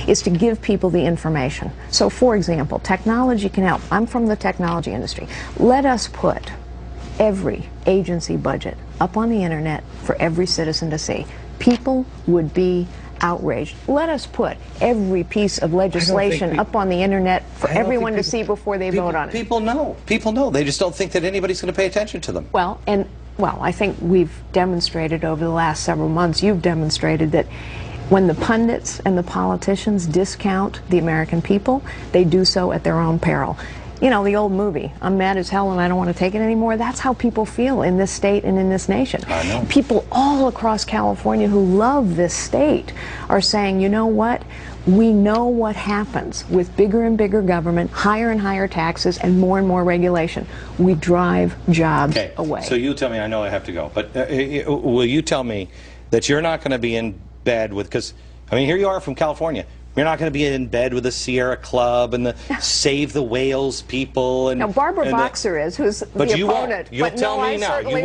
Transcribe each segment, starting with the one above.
is to give people the information. So, for example, technology can help. I'm from the technology industry. Let us put every agency budget up on the internet for every citizen to see. People would be outraged. Let us put every piece of legislation up on the internet for everyone to see before they vote on it. People know. People know. They just don't think that anybody's going to pay attention to them. Well, I think we've demonstrated over the last several months, you've demonstrated that when the pundits and the politicians discount the American people, they do so at their own peril. You know, the old movie, I'm mad as hell and I don't want to take it anymore. That's how people feel in this state and in this nation. I know. People all across California who love this state are saying, you know what? We know what happens with bigger and bigger government, higher and higher taxes, and more regulation. We drive jobs away. So you tell me, I know I have to go, but will you tell me that you're not going to be in bed with, because, I mean, here you are from California. You're not going to be in bed with the Sierra Club and the Save the Whales people. And, now, Barbara Boxer is, who's the opponent. You'll tell me now. You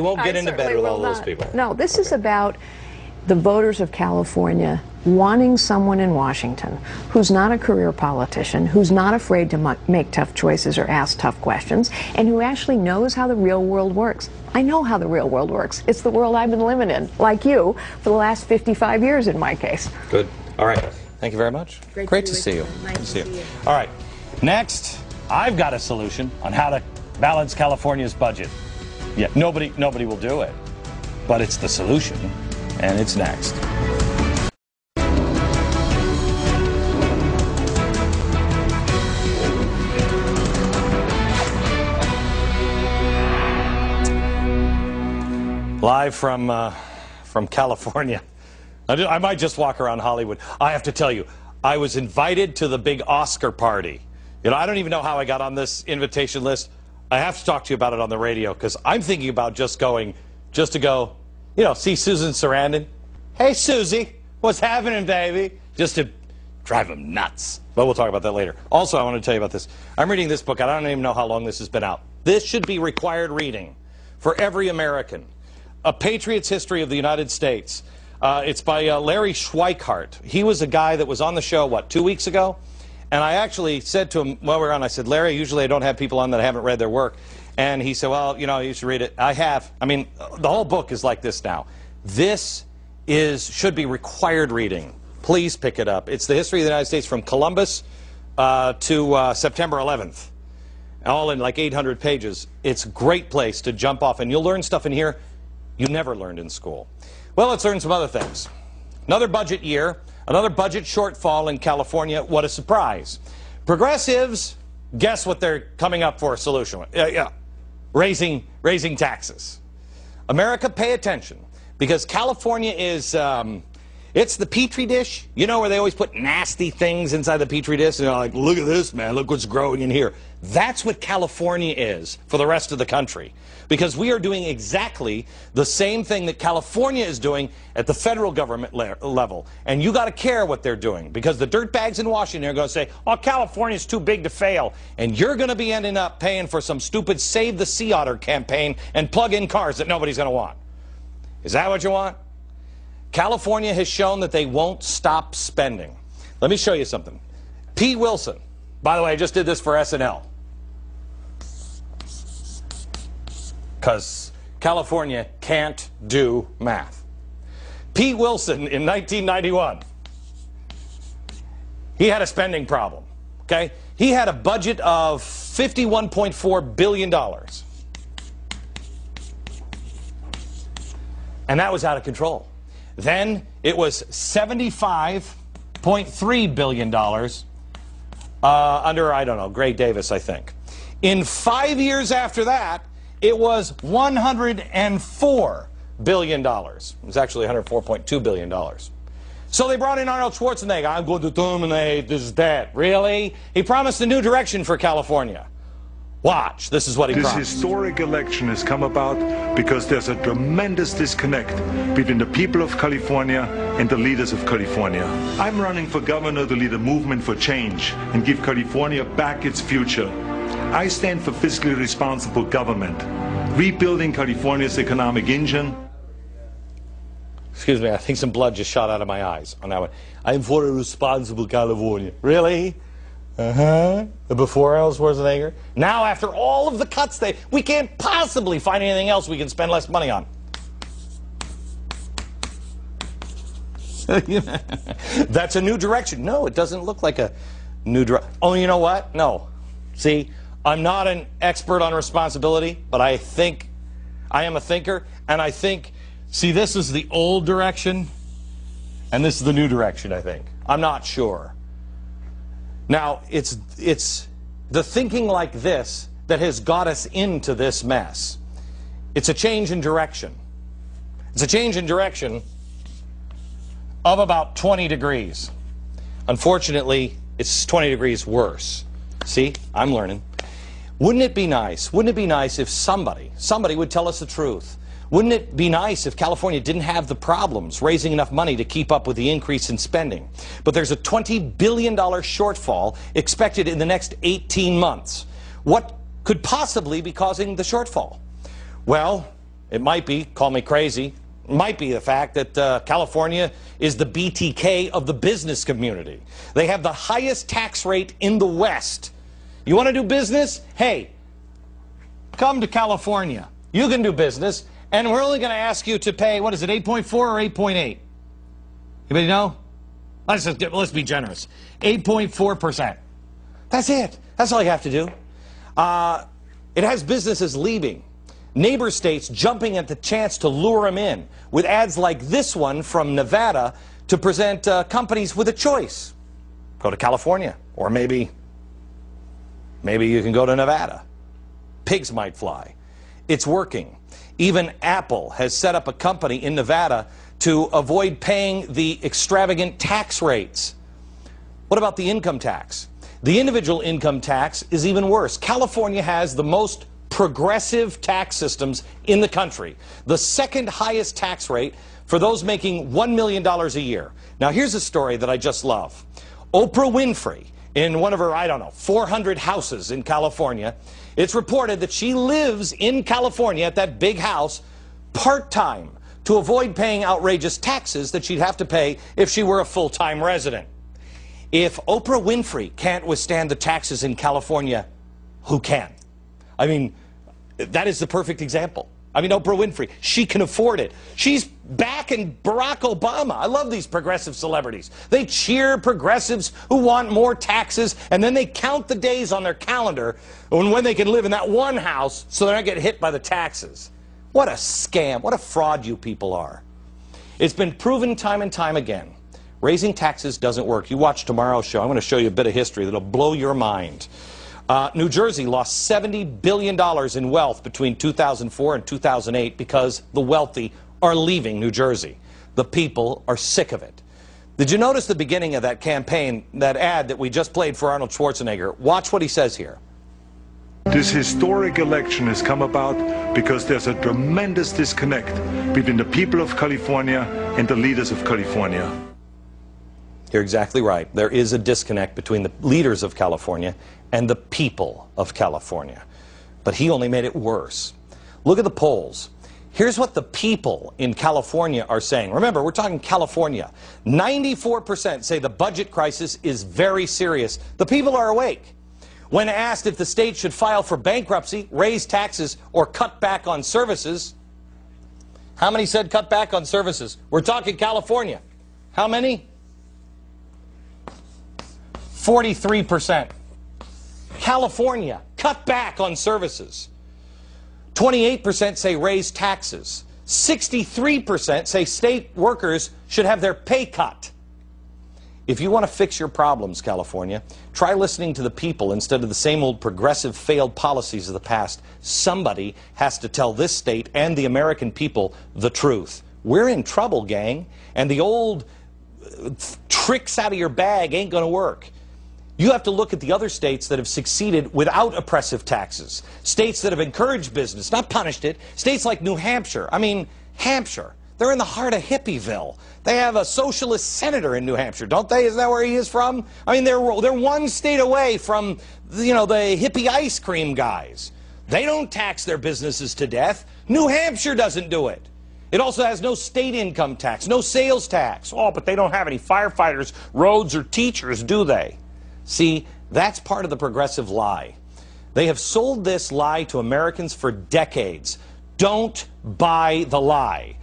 won't get into bed with all those people. No, this is about the voters of California wanting someone in Washington who's not a career politician, who's not afraid to make tough choices or ask tough questions, and who actually knows how the real world works. I know how the real world works. It's the world I've been living in, like you, for the last 55 years in my case. Good. All right. Thank you very much. Great to see you. Nice to see you. All right. Next, I've got a solution on how to balance California's budget. Yeah, nobody will do it, but it's the solution, and it's next. Live from California. I might just walk around Hollywood. I have to tell you, I was invited to the big Oscar party. You know, I don't even know how I got on this invitation list. I have to talk to you about it on the radio, because I'm thinking about just to go, you know, see Susan Sarandon. Hey, Susie, what's happening, baby? Just to drive them nuts. But we'll talk about that later. Also, I want to tell you about this. I'm reading this book. I don't even know how long this has been out. This should be required reading for every American. A Patriot's History of the United States. It's by Larry Schweikart. He was a guy that was on the show, what, 2 weeks ago? And I actually said to him while we were on, I said, Larry, usually I don't have people on that haven't read their work. And he said, well, you know, you should read it. I have. I mean, the whole book is like this now. This should be required reading. Please pick it up. It's the history of the United States from Columbus to September 11th. All in like 800 pages. It's a great place to jump off, and you'll learn stuff in here you never learned in school. Well, let's learn some other things. Another budget year, another budget shortfall in California. What a surprise. Progressives, guess what they're coming up for a solution? Raising taxes. America, pay attention, because California is, it's the Petri dish. You know, where they always put nasty things inside the Petri dish, and they're like, look at this, man, look what's growing in here. That's what California is for the rest of the country. Because we are doing exactly the same thing that California is doing at the federal government level. And you got to care what they're doing, because the dirtbags in Washington are going to say, oh, California's too big to fail. And you're going to be ending up paying for some stupid Save the Sea Otter campaign and plug-in cars that nobody's going to want. Is that what you want? California has shown that they won't stop spending. Let me show you something. Pete Wilson, by the way, I just did this for SNL. Because California can't do math. Pete Wilson in 1991, he had a spending problem, okay? He had a budget of $51.4 billion. And that was out of control. Then it was $75.3 billion under, I don't know, Gray Davis, I think. In 5 years after that, it was $104 billion. It was actually $104.2 billion. So they brought in Arnold Schwarzenegger. I'm going to terminate this debt. Really? He promised a new direction for California. Watch. This is what he promised. This historic election has come about because there's a tremendous disconnect between the people of California and the leaders of California. I'm running for governor to lead a movement for change and give California back its future. I stand for fiscally responsible government, rebuilding California's economic engine. Excuse me, I think some blood just shot out of my eyes on that one. I'm for a responsible California. Really? Uh-huh. Before Arnold Schwarzenegger? Now, after all of the cuts, we can't possibly find anything else we can spend less money on. That's a new direction. No, it doesn't look like a new direction. Oh, you know what? No. See, I'm not an expert on responsibility, but I think I am a thinker, and I think, see, this is the old direction, and this is the new direction, I think. I'm not sure. Now, it's the thinking like this that has got us into this mess. It's a change in direction. It's a change in direction of about 20 degrees. Unfortunately, it's 20 degrees worse. See, I'm learning. Wouldn't it be nice? Wouldn't it be nice if somebody would tell us the truth? Wouldn't it be nice if California didn't have the problems raising enough money to keep up with the increase in spending? But there's a $20 billion shortfall expected in the next 18 months. What could possibly be causing the shortfall? Well, it might be, call me crazy, might be the fact that California is the BTK of the business community. They have the highest tax rate in the West. You want to do business? Hey, come to California. You can do business, and we're only going to ask you to pay, what is it, 8.4 or 8.8? Anybody know? Let's be generous. 8.4%. That's it. That's all you have to do. It has businesses leaving. Neighbor states jumping at the chance to lure them in with ads like this one from Nevada to present companies with a choice. Go to California, or maybe you can go to Nevada. Pigs might fly. It's working. Even Apple has set up a company in Nevada to avoid paying the extravagant tax rates. What about the income tax? The individual income tax is even worse. California has the most progressive tax systems in the country. The second highest tax rate for those making $1 million a year. Now here's a story that I just love. Oprah Winfrey, in one of her, 400 houses in California, it's reported that she lives in California at that big house part-time to avoid paying outrageous taxes that she'd have to pay if she were a full-time resident. If Oprah Winfrey can't withstand the taxes in California, who can? I mean, that is the perfect example. I mean, Oprah Winfrey, she can afford it. She's backing Barack Obama. I love these progressive celebrities. They cheer progressives who want more taxes, and then they count the days on their calendar when they can live in that one house so they're not getting hit by the taxes. What a scam. What a fraud you people are. It's been proven time and time again. Raising taxes doesn't work. You watch tomorrow's show. I'm going to show you a bit of history that'll blow your mind. New Jersey lost $70 billion in wealth between 2004 and 2008 because the wealthy are leaving New Jersey. The people are sick of it. Did you notice the beginning of that campaign, that ad that we just played for Arnold Schwarzenegger? Watch what he says here. This historic election has come about because there's a tremendous disconnect between the people of California and the leaders of California. You're exactly right. There is a disconnect between the leaders of California and the people of California. But he only made it worse. Look at the polls. Here's what the people in California are saying. Remember, we're talking California. 94% say the budget crisis is very serious. The people are awake. When asked if the state should file for bankruptcy, raise taxes, or cut back on services, how many said cut back on services? We're talking California. How many? 43%. California, cut back on services. 28% say raise taxes. 63% say state workers should have their pay cut. If you want to fix your problems, California, try listening to the people instead of the same old progressive failed policies of the past. Somebody has to tell this state and the American people the truth. We're in trouble, gang, and the old tricks out of your bag ain't going to work. You have to look at the other states that have succeeded without oppressive taxes. States that have encouraged business, not punished it. States like New Hampshire. I mean, Hampshire. They're in the heart of Hippieville. They have a socialist senator in New Hampshire, don't they? Isn't that where he is from? I mean, they're one state away from, the hippie ice cream guys. They don't tax their businesses to death. New Hampshire doesn't do it. It also has no state income tax, no sales tax. Oh, but they don't have any firefighters, roads, or teachers, do they? See, that's part of the progressive lie. They have sold this lie to Americans for decades. Don't buy the lie.